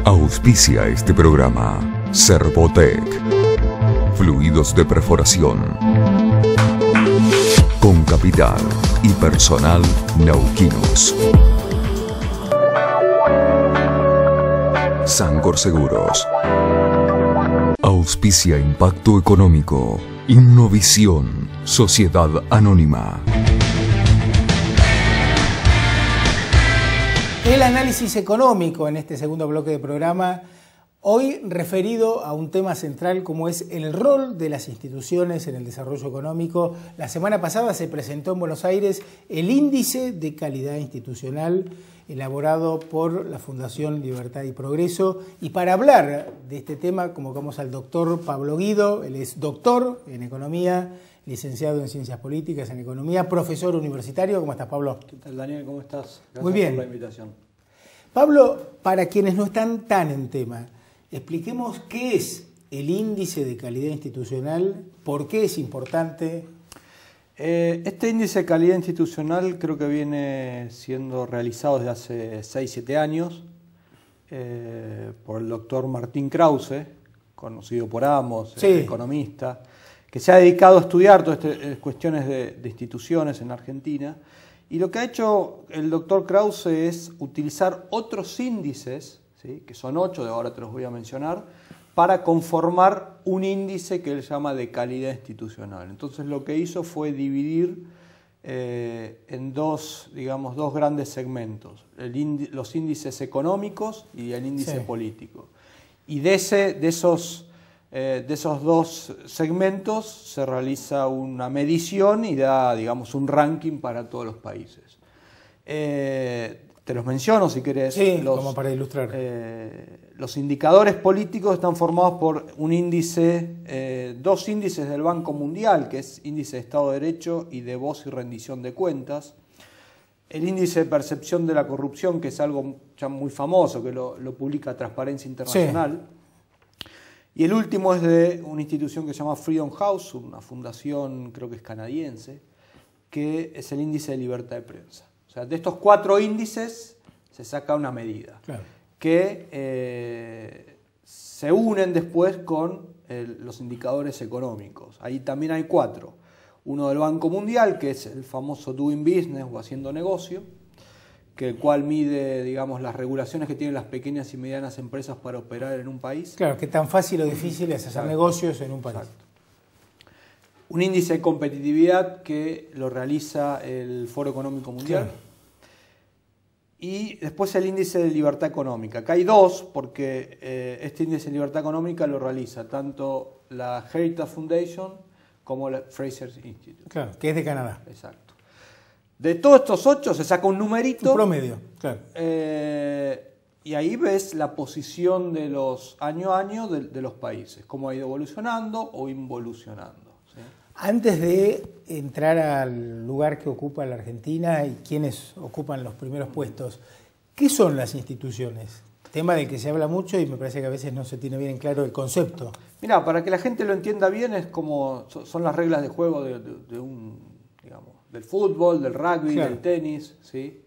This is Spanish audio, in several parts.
Auspicia este programa Servotec, fluidos de perforación, con capital y personal neuquinos. Sancor Seguros. Auspicia Impacto Económico. Innovisión. Sociedad Anónima. El análisis económico en este segundo bloque de programa, hoy referido a un tema central como es el rol de las instituciones en el desarrollo económico. La semana pasada se presentó en Buenos Aires el Índice de Calidad Institucional elaborado por la Fundación Libertad y Progreso. Y para hablar de este tema convocamos al doctor Pablo Guido. Él es doctor en Economía, licenciado en Ciencias Políticas, en Economía, profesor universitario. ¿Cómo estás, Pablo? ¿Qué tal, Daniel? ¿Cómo estás? Gracias Muy bien por la invitación. Pablo, para quienes no están tan en tema, expliquemos qué es el Índice de Calidad Institucional, por qué es importante. Este índice de calidad institucional creo que viene siendo realizado desde hace 6-7 años por el doctor Martín Krause, conocido por ambos, sí, economista, que se ha dedicado a estudiar todas estas cuestiones de instituciones en Argentina. Y lo que ha hecho el doctor Krause es utilizar otros índices, ¿sí?, que son 8, de ahora te los voy a mencionar, para conformar un índice que él llama de calidad institucional. Entonces lo que hizo fue dividir en dos grandes segmentos, los índices económicos y el índice político. Y de esos dos segmentos se realiza una medición y da, digamos, un ranking para todos los países. Te los menciono si querés. Sí, como para ilustrar. Los indicadores políticos están formados por un índice, dos índices del Banco Mundial, que es índice de Estado de Derecho y de voz y rendición de cuentas. El índice de percepción de la corrupción, que es algo ya muy famoso, que lo publica Transparencia Internacional. Sí. Y el último es de una institución que se llama Freedom House, una fundación, creo que es canadiense, que es el índice de libertad de prensa. O sea, de estos 4 índices se saca una medida, claro, que se unen después con los indicadores económicos. Ahí también hay 4. Uno del Banco Mundial, que es el famoso Doing Business o haciendo negocio, que el cual mide, digamos, las regulaciones que tienen las pequeñas y medianas empresas para operar en un país. Claro, qué tan fácil o difícil es hacer negocios en un país. Exacto. Un índice de competitividad que lo realiza el Foro Económico Mundial. Claro. Y después el índice de libertad económica. Acá hay 2, porque este índice de libertad económica lo realiza tanto la Heritage Foundation como la Fraser Institute. Claro, que es de Canadá. Exacto. De todos estos 8 se saca un numerito. Un promedio, claro. Y ahí ves la posición de los año a año de los países, cómo ha ido evolucionando o involucionando. ¿Sí? Antes de entrar al lugar que ocupa la Argentina y quienes ocupan los primeros puestos, ¿qué son las instituciones? Tema del que se habla mucho y me parece que a veces no se tiene bien en claro el concepto. Mira, para que la gente lo entienda bien, es como son las reglas de juego del fútbol, del rugby, claro, del tenis, ¿sí?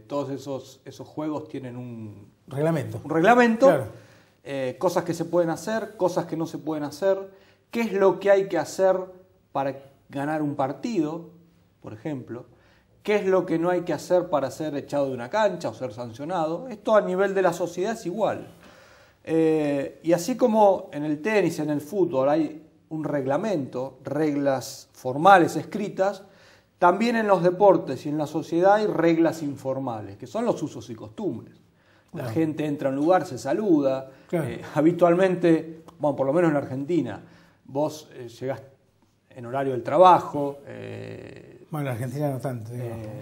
Todos esos juegos tienen un reglamento. Claro. Cosas que se pueden hacer, cosas que no se pueden hacer, qué es lo que hay que hacer para ganar un partido, por ejemplo, qué es lo que no hay que hacer para ser echado de una cancha o ser sancionado. Esto a nivel de la sociedad es igual. Y así como en el tenis, en el fútbol hay un reglamento, reglas formales escritas, también en los deportes y en la sociedad hay reglas informales, que son los usos y costumbres. La gente entra a un lugar, se saluda. Claro. Habitualmente, bueno, por lo menos en Argentina, vos llegás en horario del trabajo. Bueno, en Argentina no tanto,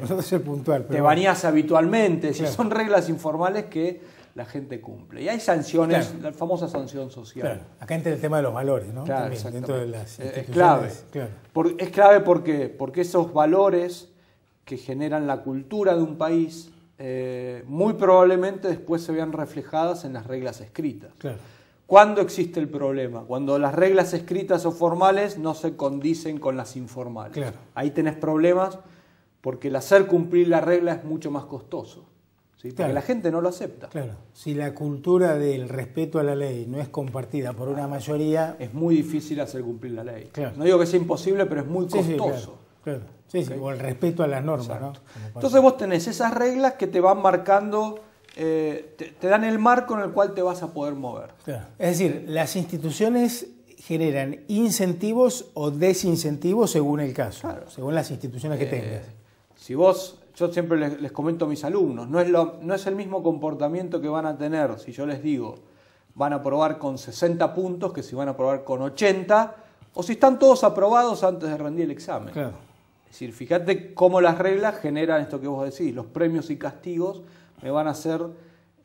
nosotros ser puntual. Pero te bañás habitualmente, claro, son reglas informales que la gente cumple. Y hay sanciones, claro, la famosa sanción social. Claro. Acá entra el tema de los valores, ¿no? Claro, también, dentro de las instituciones. Es clave. Claro. Es clave porque esos valores que generan la cultura de un país muy probablemente después se vean reflejadas en las reglas escritas. Claro. ¿Cuándo existe el problema? Cuando las reglas escritas o formales no se condicen con las informales. Claro. Ahí tenés problemas porque el hacer cumplir la regla es mucho más costoso ¿sí? Porque la gente no lo acepta. Claro, si la cultura del respeto a la ley no es compartida por una mayoría... Es muy difícil hacer cumplir la ley. Claro. No digo que sea imposible, pero es muy costoso. Claro. Sí, okay. O el respeto a las normas, ¿no? Entonces vos tenés esas reglas que te van marcando, te dan el marco en el cual te vas a poder mover. Claro. Es decir, las instituciones generan incentivos o desincentivos según el caso, claro, según las instituciones que tengas. Si vos, yo siempre les comento a mis alumnos, no es el mismo comportamiento que van a tener si yo les digo van a aprobar con 60 puntos que si van a aprobar con 80 o si están todos aprobados antes de rendir el examen. Claro. Es decir, fíjate cómo las reglas generan esto que vos decís, los premios y castigos van a hacer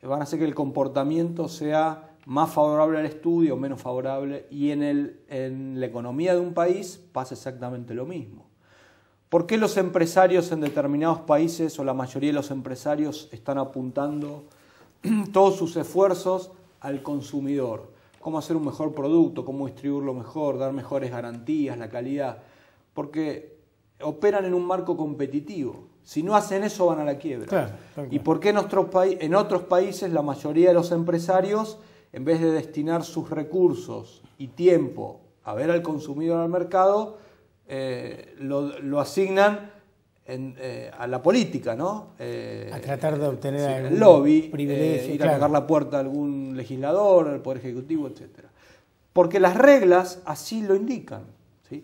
que el comportamiento sea más favorable al estudio o menos favorable, y en la economía de un país pasa exactamente lo mismo. ¿Por qué los empresarios en determinados países, o la mayoría de los empresarios, están apuntando todos sus esfuerzos al consumidor? ¿Cómo hacer un mejor producto? ¿Cómo distribuirlo mejor? ¿Dar mejores garantías? ¿La calidad? Porque operan en un marco competitivo. Si no hacen eso, van a la quiebra. Claro. ¿Y por qué en otros países la mayoría de los empresarios, en vez de destinar sus recursos y tiempo a ver al consumidor al mercado, lo asignan a la política, ¿no? A tratar de obtener el lobby, privilegio, ir a tocar la puerta a algún legislador, al Poder Ejecutivo, etc. Porque las reglas así lo indican, ¿sí?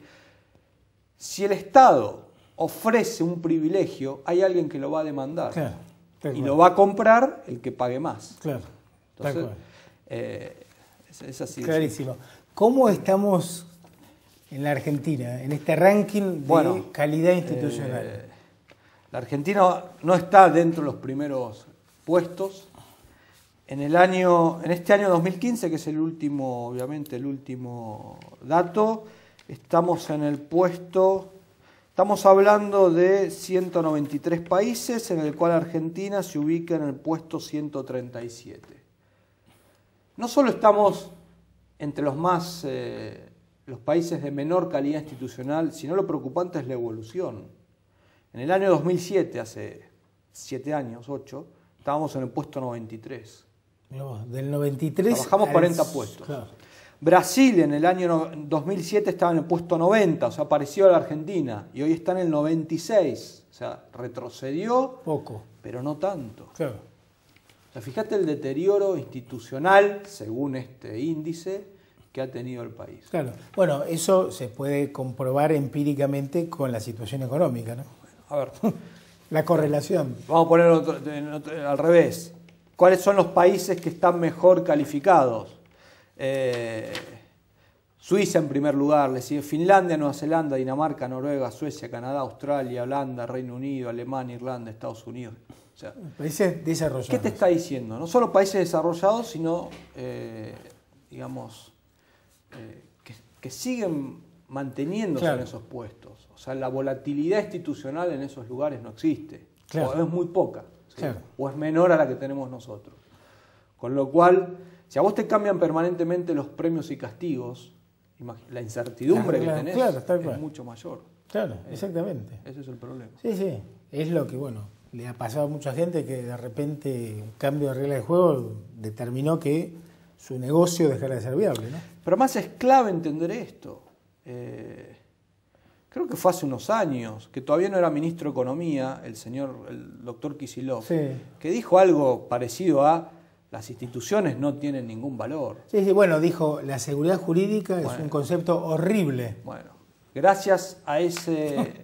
Si el Estado ofrece un privilegio, hay alguien que lo va a demandar. Claro, y lo va a comprar el que pague más. Claro. Entonces, es así. Clarísimo. ¿Cómo estamos en la Argentina, en este ranking de calidad institucional? La Argentina no está dentro de los primeros puestos. En este año 2015, que es el último, obviamente, el último dato, estamos en el puesto, estamos hablando de 193 países, en el cual Argentina se ubica en el puesto 137. No solo estamos entre los países de menor calidad institucional, sino lo preocupante es la evolución. En el año 2007, hace 7 años, 8, estábamos en el puesto 93. No, del 93... Bajamos 40 puestos. Claro. Brasil en el año 2007 estaba en el puesto 90, o sea, pareció a la Argentina, y hoy está en el 96, o sea, retrocedió, poco, pero no tanto. Claro. O sea, fíjate el deterioro institucional, según este índice, que ha tenido el país. Claro. Bueno, eso se puede comprobar empíricamente con la situación económica, ¿no? Bueno, a ver. La correlación. Vamos a ponerlo al revés. ¿Cuáles son los países que están mejor calificados? Suiza en primer lugar, le sigue Finlandia, Nueva Zelanda, Dinamarca, Noruega, Suecia, Canadá, Australia, Holanda, Reino Unido, Alemania, Irlanda, Estados Unidos. O sea, países desarrollados. ¿Qué te está diciendo? No solo países desarrollados, sino, que siguen manteniéndose en esos puestos. O sea, la volatilidad institucional en esos lugares no existe. Claro. O es muy poca. ¿Sí? Claro. O es menor a la que tenemos nosotros. Con lo cual, si a vos te cambian permanentemente los premios y castigos, la incertidumbre que tenés es mucho mayor. Claro, exactamente. Ese es el problema. Sí, sí. Es lo que, le ha pasado a mucha gente que de repente un cambio de regla de juego determinó que su negocio dejara de ser viable, ¿no? Pero además es clave entender esto. Creo que fue hace unos años, que todavía no era ministro de Economía, el doctor Kicillof, que dijo algo parecido a: las instituciones no tienen ningún valor. Sí, dijo, la seguridad jurídica es un concepto horrible. Bueno, gracias a ese,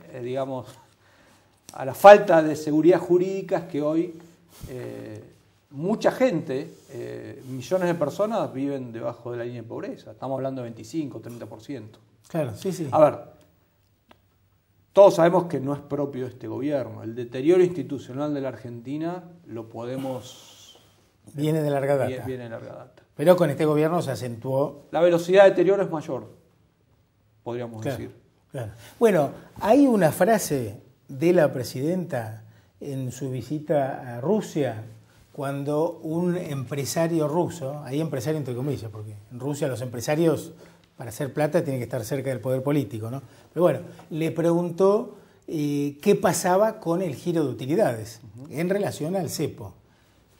a la falta de seguridad jurídica es que hoy mucha gente, millones de personas viven debajo de la línea de pobreza. Estamos hablando de 25, 30%. Claro, sí. A ver, todos sabemos que no es propio de este gobierno. El deterioro institucional de la Argentina lo podemos... Viene de larga data. Viene de larga data. Pero con este gobierno se acentuó... La velocidad de deterioro es mayor, podríamos decir. Claro. Bueno, hay una frase de la presidenta en su visita a Rusia, cuando un empresario ruso, hay empresario entre comillas, porque en Rusia los empresarios para hacer plata tienen que estar cerca del poder político, ¿no? Pero bueno, le preguntó qué pasaba con el giro de utilidades en relación al cepo.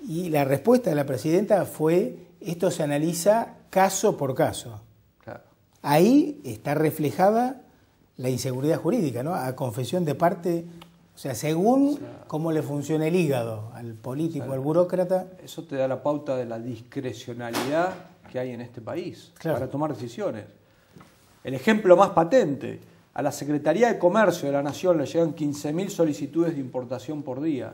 Y la respuesta de la presidenta fue, esto se analiza caso por caso. Claro. Ahí está reflejada la inseguridad jurídica, ¿no? A confesión de parte, o sea, según cómo le funciona el hígado al político, al burócrata. Eso te da la pauta de la discrecionalidad que hay en este país para tomar decisiones. El ejemplo más patente, a la Secretaría de Comercio de la Nación le llegan 15.000 solicitudes de importación por día.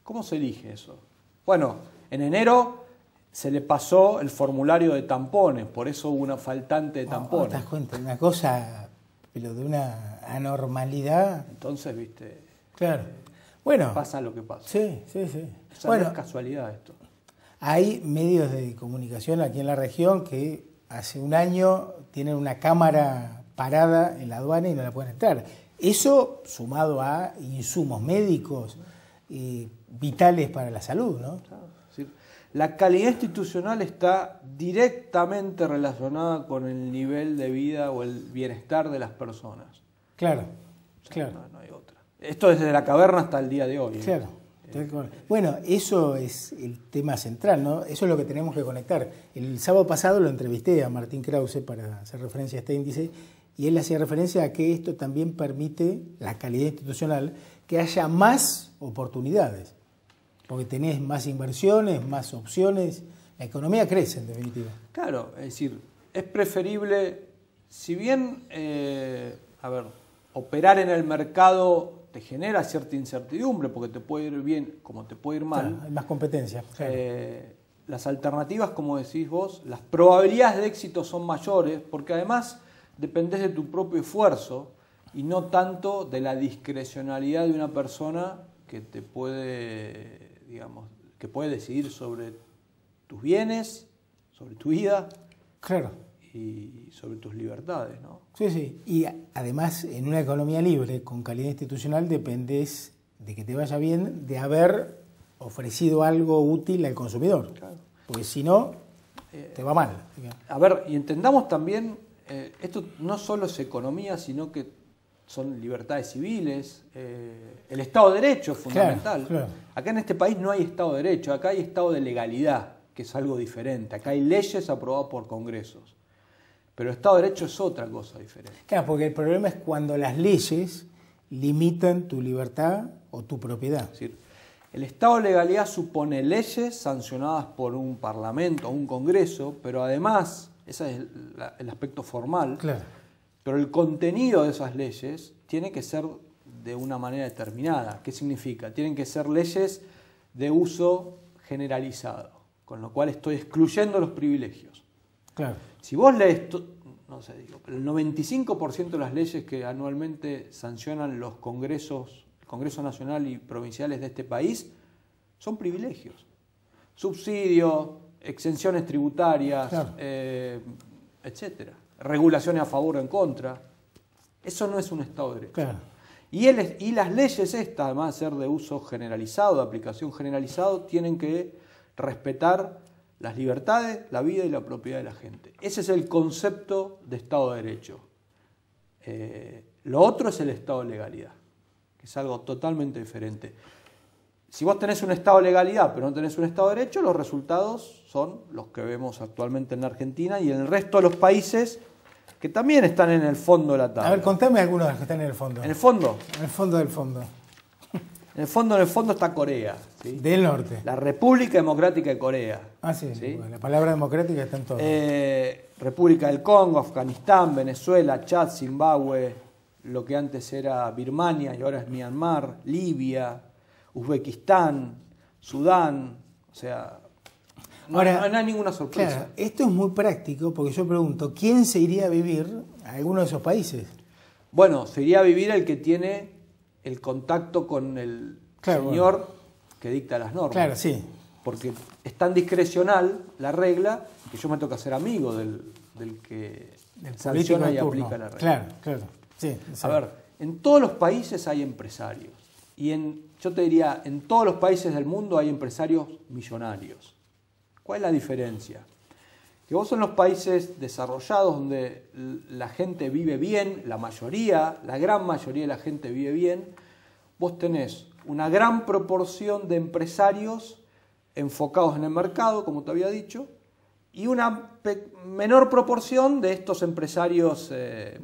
¿Cómo se elige eso? Bueno, en enero se le pasó el formulario de tampones, por eso hubo una faltante de tampones. ¿Te das cuenta? Una cosa, pero de una anormalidad. Entonces, viste, claro. Bueno, pasa lo que pasa. Sí. O sea, bueno, no es casualidad esto. Hay medios de comunicación aquí en la región que hace un año tienen una cámara parada en la aduana y no la pueden entrar. Eso sumado a insumos médicos vitales para la salud, ¿no? Claro, sí. La calidad institucional está directamente relacionada con el nivel de vida o el bienestar de las personas. Claro, o sea, claro. No hay otra. Esto desde la caverna hasta el día de hoy. Claro. Bueno, eso es el tema central, ¿no? Eso es lo que tenemos que conectar. El sábado pasado lo entrevisté a Martín Krause para hacer referencia a este índice y él hacía referencia a que esto también permite, la calidad institucional, que haya más oportunidades, porque tenés más inversiones, más opciones, la economía crece en definitiva. Claro, es decir, es preferible, si bien, operar en el mercado te genera cierta incertidumbre, porque te puede ir bien como te puede ir mal. Claro, hay más competencia. Claro. Las alternativas, como decís vos, las probabilidades de éxito son mayores, porque además dependés de tu propio esfuerzo y no tanto de la discrecionalidad de una persona que te puede, digamos, que puede decidir sobre tus bienes, sobre tu vida. Claro. Y sobre tus libertades, ¿no? Sí. Y además, en una economía libre, con calidad institucional, dependes de que te vaya bien, de haber ofrecido algo útil al consumidor. Claro. Porque si no, te va mal. A ver, y entendamos también, esto no solo es economía, sino que son libertades civiles, el Estado de Derecho es fundamental. Claro. Acá en este país no hay Estado de Derecho, acá hay Estado de legalidad, que es algo diferente. Acá hay leyes aprobadas por congresos. Pero el Estado de Derecho es otra cosa diferente. Claro, porque el problema es cuando las leyes limitan tu libertad o tu propiedad. Es decir, el Estado de legalidad supone leyes sancionadas por un parlamento o un congreso, pero además, ese es el aspecto formal, claro. Pero el contenido de esas leyes tiene que ser de una manera determinada. ¿Qué significa? Tienen que ser leyes de uso generalizado, con lo cual estoy excluyendo los privilegios. Claro. Si vos lees, no sé, digo, pero el 95% de las leyes que anualmente sancionan los congresos, el Congreso Nacional y provinciales de este país, son privilegios. Subsidios, exenciones tributarias, claro. Etcétera. Regulaciones a favor o en contra. Eso no es un Estado de Derecho. Claro. Y las leyes estas, además de ser de uso generalizado, de aplicación generalizado, tienen que respetar las libertades, la vida y la propiedad de la gente. Ese es el concepto de Estado de Derecho. Lo otro es el Estado de legalidad, que es algo totalmente diferente. Si vos tenés un Estado de legalidad pero no tenés un Estado de Derecho, los resultados son los que vemos actualmente en la Argentina y en el resto de los países que también están en el fondo de la tabla. A ver, contame algunos de los que están en el fondo. ¿En el fondo? En el fondo del fondo. En el fondo está Corea. ¿Sí? Del norte. La República Democrática de Corea. Ah, sí. ¿Sí? Bueno, la palabra democrática está en todo. República del Congo, Afganistán, Venezuela, Chad, Zimbabue, lo que antes era Birmania y ahora es Myanmar, Libia, Uzbekistán, Sudán, o sea, no hay ninguna sorpresa. Claro, esto es muy práctico porque yo pregunto, ¿quién se iría a vivir a alguno de esos países? Bueno, se iría a vivir el que tiene el contacto con el señor que dicta las normas. Claro, sí. Porque es tan discrecional la regla que yo me toca ser amigo del que sanciona y aplica la regla. Claro. Sí, a ver, en todos los países hay empresarios. Y yo te diría, en todos los países del mundo hay empresarios millonarios. ¿Cuál es la diferencia? Que vos en los países desarrollados donde la gente vive bien, la gran mayoría de la gente vive bien, vos tenés una gran proporción de empresarios enfocados en el mercado, como te había dicho, y una menor proporción de estos empresarios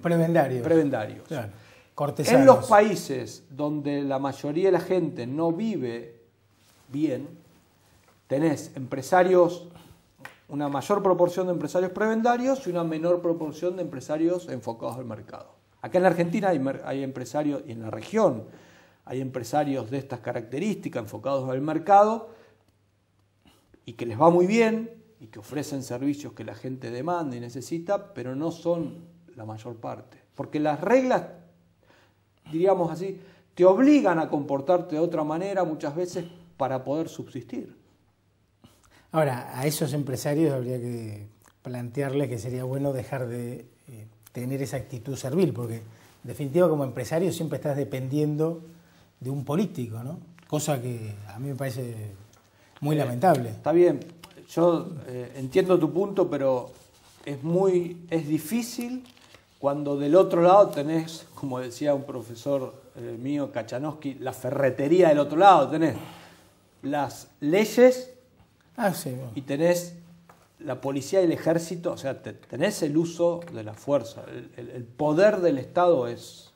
prebendarios. Claro. Cortesanos. En los países donde la mayoría de la gente no vive bien, tenés una mayor proporción de empresarios prebendarios y una menor proporción de empresarios enfocados al mercado. Acá en la Argentina hay empresarios, y en la región hay empresarios de estas características enfocados al mercado y que les va muy bien y que ofrecen servicios que la gente demanda y necesita, pero no son la mayor parte. Porque las reglas, diríamos así, te obligan a comportarte de otra manera muchas veces para poder subsistir. Ahora, a esos empresarios habría que plantearles que sería bueno dejar de tener esa actitud servil, porque en definitiva como empresario siempre estás dependiendo de un político, ¿no? Cosa que a mí me parece muy lamentable. Está bien, yo entiendo tu punto, pero es difícil cuando del otro lado tenés, como decía un profesor mío, Kachanowski, la ferretería del otro lado, tenés las leyes y tenés la policía y el ejército, o sea, tenés el uso de la fuerza. El poder del Estado es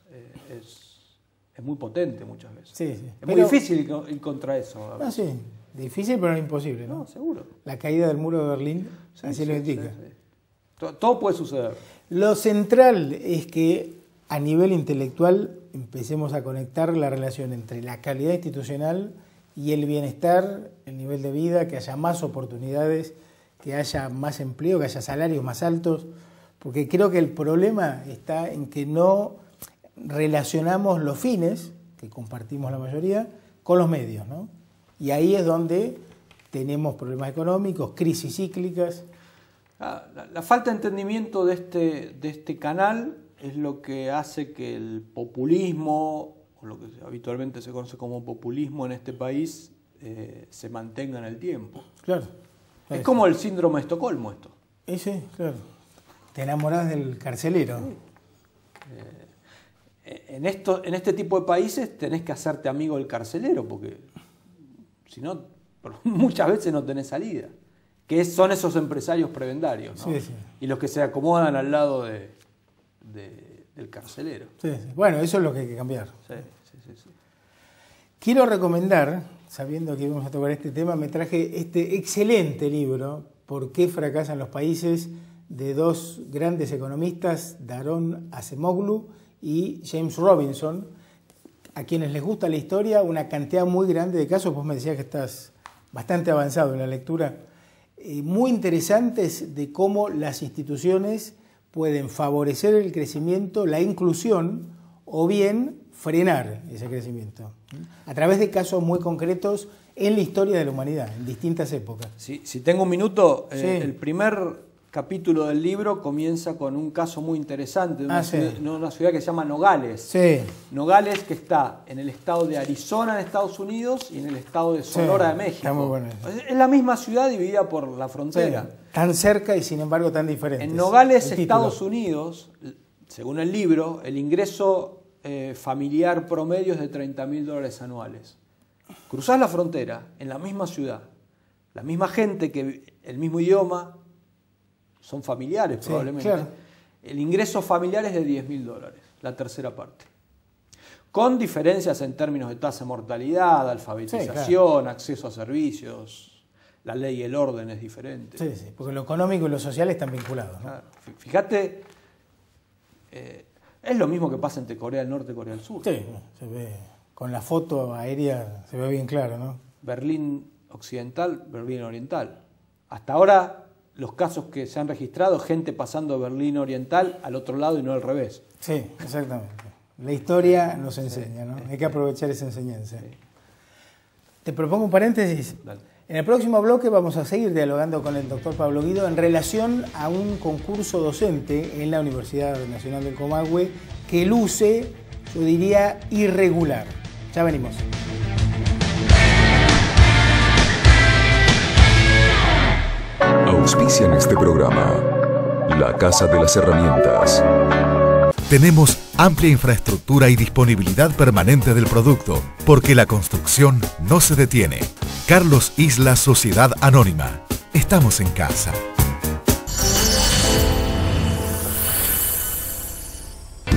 muy potente muchas veces. Sí. Es muy difícil ir contra eso. Sí, difícil pero no imposible, ¿no? No, seguro. La caída del muro de Berlín así lo indica. Sí. Todo puede suceder. Lo central es que a nivel intelectual empecemos a conectar la relación entre la calidad institucional y el bienestar, el nivel de vida, que haya más oportunidades, que haya más empleo, que haya salarios más altos, porque creo que el problema está en que no relacionamos los fines, que compartimos la mayoría, con los medios, ¿no? Y ahí es donde tenemos problemas económicos, crisis cíclicas. La falta de entendimiento de este canal es lo que hace que el populismo, o lo que habitualmente se conoce como populismo en este país, se mantenga en el tiempo. Claro. Es como el síndrome de Estocolmo esto. Sí, claro. Te enamorás del carcelero. Sí. En este tipo de países tenés que hacerte amigo del carcelero, porque si no, muchas veces no tenés salida. Que son esos empresarios prebendarios, ¿no? Sí. Y los que se acomodan al lado del carcelero. Sí. Bueno, eso es lo que hay que cambiar. Sí. Quiero recomendar, sabiendo que íbamos a tocar este tema, me traje este excelente libro, ¿Por qué fracasan los países?, de dos grandes economistas, Daron Acemoglu y James Robinson, a quienes les gusta la historia, una cantidad muy grande de casos. Vos me decías que estás bastante avanzado en la lectura, muy interesantes de cómo las instituciones pueden favorecer el crecimiento, la inclusión, o bien frenar ese crecimiento, a través de casos muy concretos en la historia de la humanidad, en distintas épocas. Si tengo un minuto, el primer capítulo del libro comienza con un caso muy interesante de una ciudad que se llama Nogales. Sí. Nogales, que está en el estado de Arizona en Estados Unidos y en el estado de Sonora de México. Está muy bueno. Es la misma ciudad dividida por la frontera. Sí. Tan cerca y sin embargo tan diferentes. En Nogales, Estados Unidos, según el libro, el ingreso familiar promedio es de $30.000 anuales. Cruzás la frontera en la misma ciudad, la misma gente, el mismo idioma, son familiares probablemente. Claro. El ingreso familiar es de $10.000, la tercera parte. Con diferencias en términos de tasa de mortalidad, alfabetización, acceso a servicios, la ley y el orden es diferente. Sí, porque lo económico y lo social están vinculados, ¿no? Claro. Fíjate, es lo mismo que pasa entre Corea del Norte y Corea del Sur. Sí, se ve, con la foto aérea se ve bien claro, ¿no? Berlín occidental, Berlín oriental. Hasta ahora, los casos que se han registrado, gente pasando de Berlín oriental al otro lado y no al revés. Sí, exactamente. La historia nos enseña, ¿no? Hay que aprovechar esa enseñanza. Sí. Te propongo un paréntesis. Dale. En el próximo bloque vamos a seguir dialogando con el doctor Pablo Guido en relación a un concurso docente en la Universidad Nacional del Comahue que luce, yo diría, irregular. Ya venimos. Auspician este programa La Casa de las Herramientas. Tenemos amplia infraestructura y disponibilidad permanente del producto, porque la construcción no se detiene. Carlos Isla Sociedad Anónima. Estamos en casa.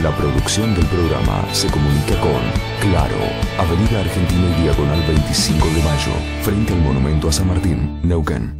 La producción del programa se comunica con Claro, Avenida Argentina y Diagonal 25 de Mayo, frente al Monumento a San Martín, Neuquén.